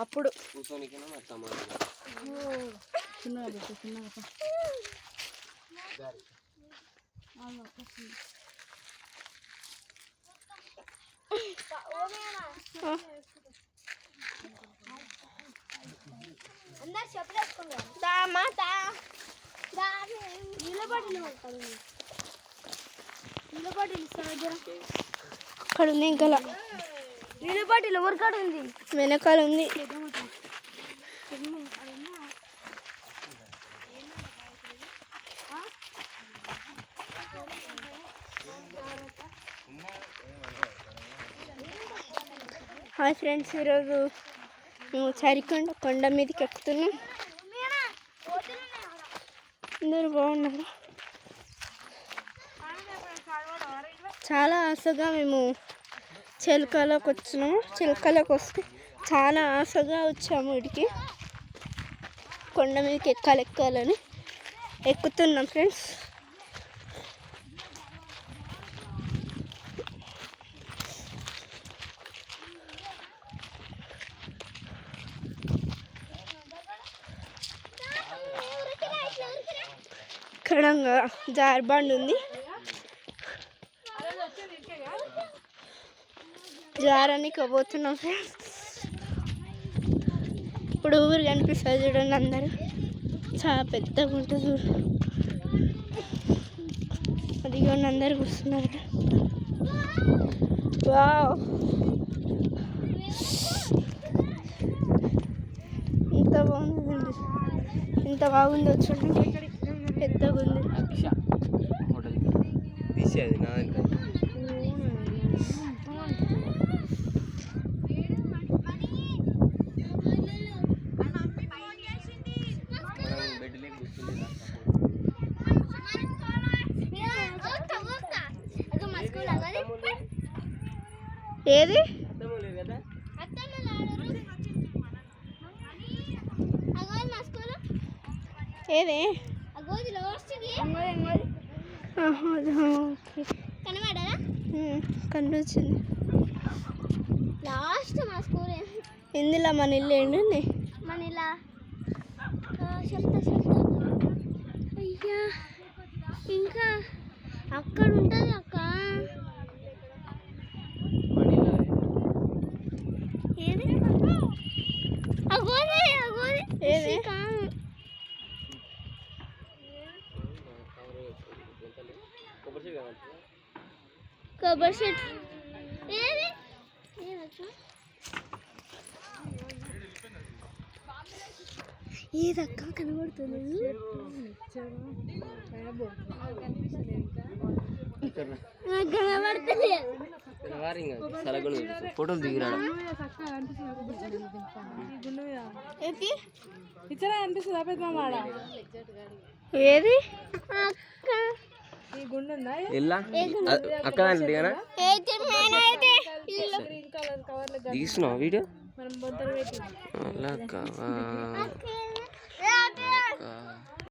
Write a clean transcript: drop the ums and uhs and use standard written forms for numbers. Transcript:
అప్పుడు అందరు చెప్పలేసుకుంటారు అక్కడ ఉంది ఇంకా నీళ్ళపాటిలో ఊరికాడ ఉంది వెనకాల ఉంది. హాయ్ ఫ్రెండ్స్, ఈరోజు మేము చరికొండ కొండ మీదకి ఎక్కుతున్నాం. అందరూ బాగున్నారు. చాలా ఆశగా మేము చిలకలోకి వచ్చినాము. చిలకలోకి వస్తే చాలా ఆశగా వచ్చాము. వీటికి కొండ మీదకి ఎక్కాలని ఎక్కుతున్నాం ఫ్రెండ్స్. ఇక్కడ జార్బండ్ ఉంది. జారని పోతున్నాం ఫ్రెండ్స్. ఇప్పుడు ఊరు కనిపిస్తుంది చూడండి. అందరూ చాలా పెద్దగా ఉంటుంది. అదిగోండి అందరు కూర్చున్నారు. వావ్, ఇంత బాగుందండి. ఇంత బాగుంది చూడండి. పెద్దగా ఉంది. ఏది ఏది కనిపించింది. లాస్ట్ మా స్కూల్ ఇందులో మన ఇల్లు ఏంటండి. మన ఇలా చెప్తా అయ్యా ఇంకా అక్కడ ఉంటుంది అక్క. ఏది అగోది ఏది కొబ్బరి చెట్టు ఏది ఏదక్క కనబడుతుంది. ఫోటోలు దిగిరా ఏది అక్కడ తీసుకున్నావు వీడియో.